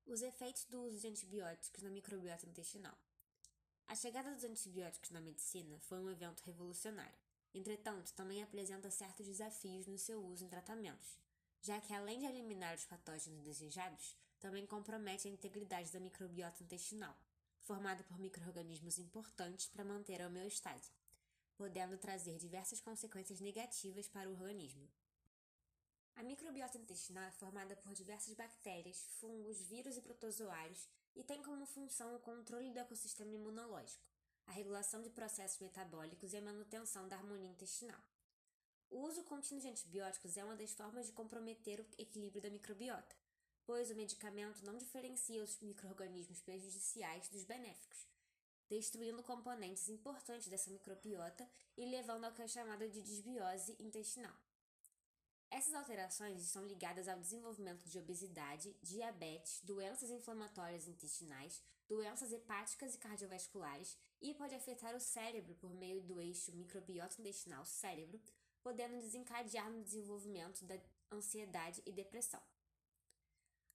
Os efeitos do uso de antibióticos na microbiota intestinal. A chegada dos antibióticos na medicina foi um evento revolucionário. Entretanto, também apresenta certos desafios no seu uso em tratamentos, já que além de eliminar os patógenos desejados, também compromete a integridade da microbiota intestinal, formada por micro-organismos importantes para manter a homeostase, podendo trazer diversas consequências negativas para o organismo. A microbiota intestinal é formada por diversas bactérias, fungos, vírus e protozoários e tem como função o controle do ecossistema imunológico, a regulação de processos metabólicos e a manutenção da harmonia intestinal. O uso contínuo de antibióticos é uma das formas de comprometer o equilíbrio da microbiota, pois o medicamento não diferencia os micro-organismos prejudiciais dos benéficos, destruindo componentes importantes dessa microbiota e levando ao que é chamado de desbiose intestinal. Essas alterações estão ligadas ao desenvolvimento de obesidade, diabetes, doenças inflamatórias intestinais, doenças hepáticas e cardiovasculares e pode afetar o cérebro por meio do eixo microbiota intestinal-cérebro, podendo desencadear no desenvolvimento da ansiedade e depressão.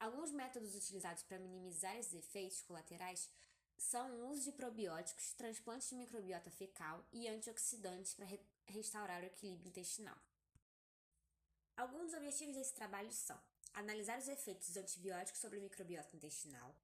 Alguns métodos utilizados para minimizar esses efeitos colaterais são o uso de probióticos, transplantes de microbiota fecal e antioxidantes para restaurar o equilíbrio intestinal. Alguns dos objetivos desse trabalho são analisar os efeitos dos antibióticos sobre a microbiota intestinal,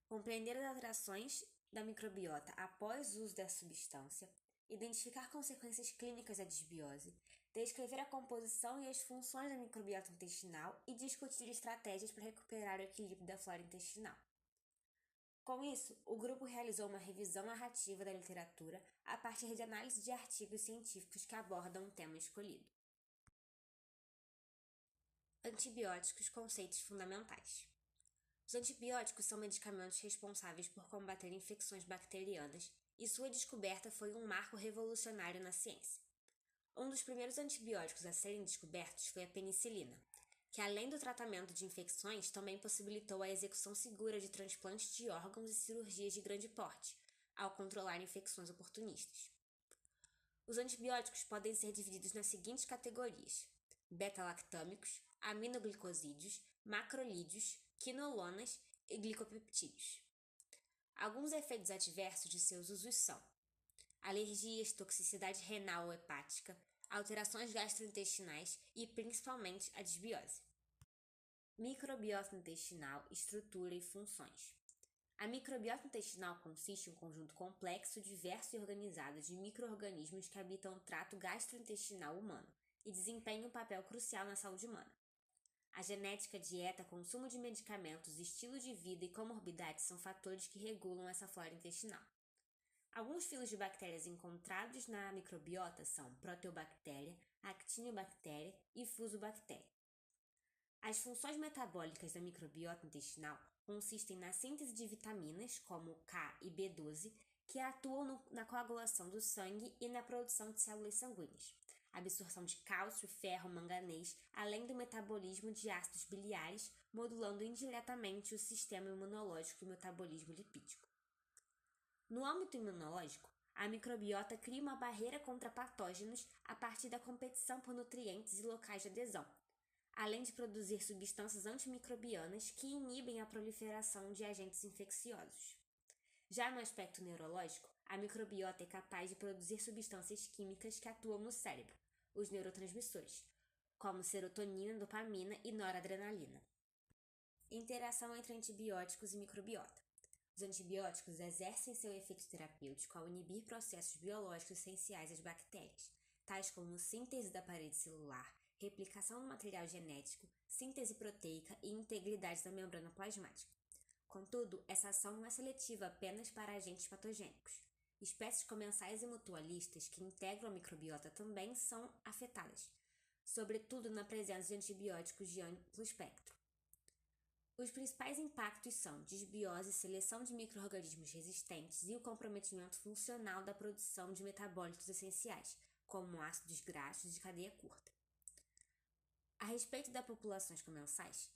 compreender as alterações da microbiota após o uso dessa substância, identificar consequências clínicas da desbiose, descrever a composição e as funções da microbiota intestinal e discutir estratégias para recuperar o equilíbrio da flora intestinal. Com isso, o grupo realizou uma revisão narrativa da literatura a partir de análise de artigos científicos que abordam o tema escolhido. Antibióticos, conceitos fundamentais. Os antibióticos são medicamentos responsáveis por combater infecções bacterianas e sua descoberta foi um marco revolucionário na ciência. Um dos primeiros antibióticos a serem descobertos foi a penicilina, que além do tratamento de infecções também possibilitou a execução segura de transplantes de órgãos e cirurgias de grande porte, ao controlar infecções oportunistas. Os antibióticos podem ser divididos nas seguintes categorias: beta-lactâmicos, aminoglicosídeos, macrolídeos, quinolonas e glicopeptídeos. Alguns efeitos adversos de seus usos são alergias, toxicidade renal ou hepática, alterações gastrointestinais e principalmente a desbiose. Microbiota intestinal, estrutura e funções. A microbiota intestinal consiste em um conjunto complexo, diverso e organizado de micro-organismos que habitam o trato gastrointestinal humano e desempenham um papel crucial na saúde humana. A genética, dieta, consumo de medicamentos, estilo de vida e comorbidades são fatores que regulam essa flora intestinal. Alguns filos de bactérias encontrados na microbiota são proteobactéria, actinobactéria e fusobactéria. As funções metabólicas da microbiota intestinal consistem na síntese de vitaminas, como K e B12, que atuam na coagulação do sangue e na produção de células sanguíneas, absorção de cálcio, ferro, manganês, além do metabolismo de ácidos biliares, modulando indiretamente o sistema imunológico e o metabolismo lipídico. No âmbito imunológico, a microbiota cria uma barreira contra patógenos a partir da competição por nutrientes e locais de adesão, além de produzir substâncias antimicrobianas que inibem a proliferação de agentes infecciosos. Já no aspecto neurológico, a microbiota é capaz de produzir substâncias químicas que atuam no cérebro, os neurotransmissores, como serotonina, dopamina e noradrenalina. Interação entre antibióticos e microbiota. Os antibióticos exercem seu efeito terapêutico ao inibir processos biológicos essenciais às bactérias, tais como síntese da parede celular, replicação do material genético, síntese proteica e integridade da membrana plasmática. Contudo, essa ação não é seletiva apenas para agentes patogênicos. Espécies comensais e mutualistas que integram a microbiota também são afetadas, sobretudo na presença de antibióticos de amplo espectro. Os principais impactos são desbiose, seleção de micro-organismos resistentes e o comprometimento funcional da produção de metabólitos essenciais, como ácidos graxos de cadeia curta. A respeito das populações comensais,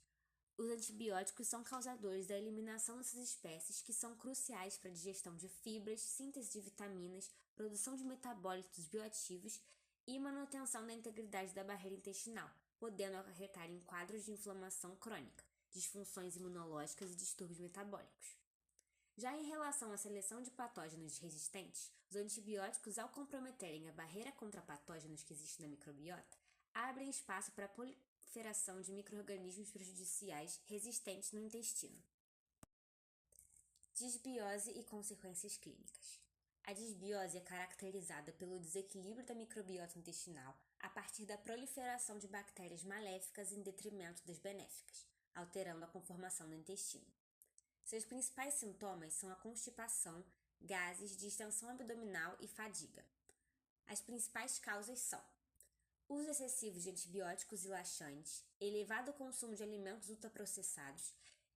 os antibióticos são causadores da eliminação dessas espécies que são cruciais para a digestão de fibras, síntese de vitaminas, produção de metabólitos bioativos e manutenção da integridade da barreira intestinal, podendo acarretar em quadros de inflamação crônica, disfunções imunológicas e distúrbios metabólicos. Já em relação à seleção de patógenos resistentes, os antibióticos, ao comprometerem a barreira contra patógenos que existe na microbiota, abrem espaço para a proliferação de micro-organismos prejudiciais resistentes no intestino. Disbiose e consequências clínicas. A disbiose é caracterizada pelo desequilíbrio da microbiota intestinal a partir da proliferação de bactérias maléficas em detrimento das benéficas, alterando a conformação do intestino. Seus principais sintomas são a constipação, gases, distensão abdominal e fadiga. As principais causas são uso excessivo de antibióticos e laxantes, elevado consumo de alimentos ultraprocessados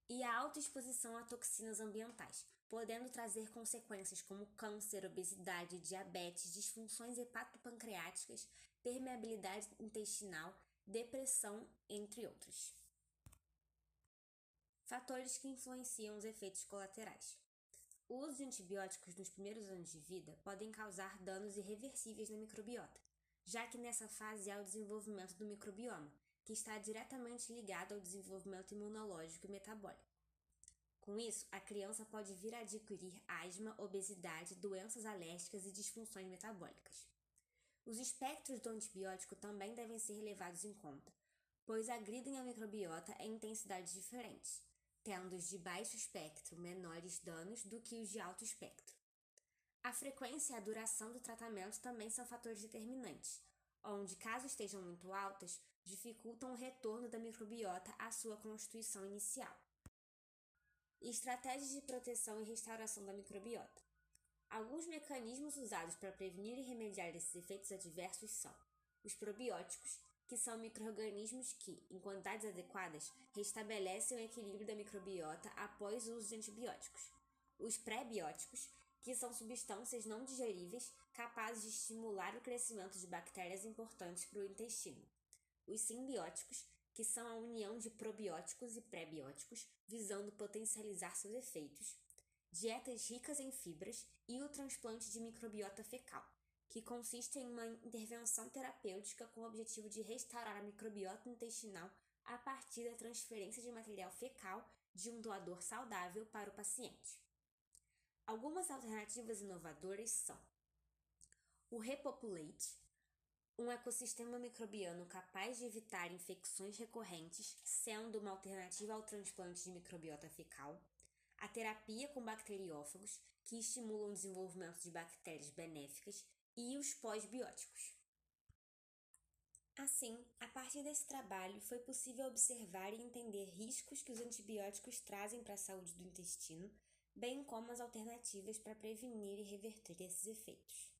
e a alta exposição a toxinas ambientais, podendo trazer consequências como câncer, obesidade, diabetes, disfunções hepatopancreáticas, permeabilidade intestinal, depressão, entre outros. Fatores que influenciam os efeitos colaterais. O uso de antibióticos nos primeiros anos de vida podem causar danos irreversíveis na microbiota, já que nessa fase há o desenvolvimento do microbioma, que está diretamente ligado ao desenvolvimento imunológico e metabólico. Com isso, a criança pode vir a adquirir asma, obesidade, doenças alérgicas e disfunções metabólicas. Os espectros do antibiótico também devem ser levados em conta, pois agridem a microbiota em intensidades diferentes, tendo os de baixo espectro menores danos do que os de alto espectro. A frequência e a duração do tratamento também são fatores determinantes, onde, caso estejam muito altas, dificultam o retorno da microbiota à sua constituição inicial. Estratégias de proteção e restauração da microbiota. Alguns mecanismos usados para prevenir e remediar esses efeitos adversos são os probióticos, que são micro-organismos que, em quantidades adequadas, restabelecem o equilíbrio da microbiota após o uso de antibióticos. Os pré-bióticos, que são substâncias não digeríveis capazes de estimular o crescimento de bactérias importantes para o intestino. Os simbióticos, que são a união de probióticos e pré-bióticos, visando potencializar seus efeitos. Dietas ricas em fibras e o transplante de microbiota fecal, que consiste em uma intervenção terapêutica com o objetivo de restaurar a microbiota intestinal a partir da transferência de material fecal de um doador saudável para o paciente. Algumas alternativas inovadoras são o Repopulate, um ecossistema microbiano capaz de evitar infecções recorrentes, sendo uma alternativa ao transplante de microbiota fecal, a terapia com bacteriófagos, que estimulam o desenvolvimento de bactérias benéficas, e os pós-bióticos. Assim, a partir desse trabalho, foi possível observar e entender riscos que os antibióticos trazem para a saúde do intestino, bem como as alternativas para prevenir e reverter esses efeitos.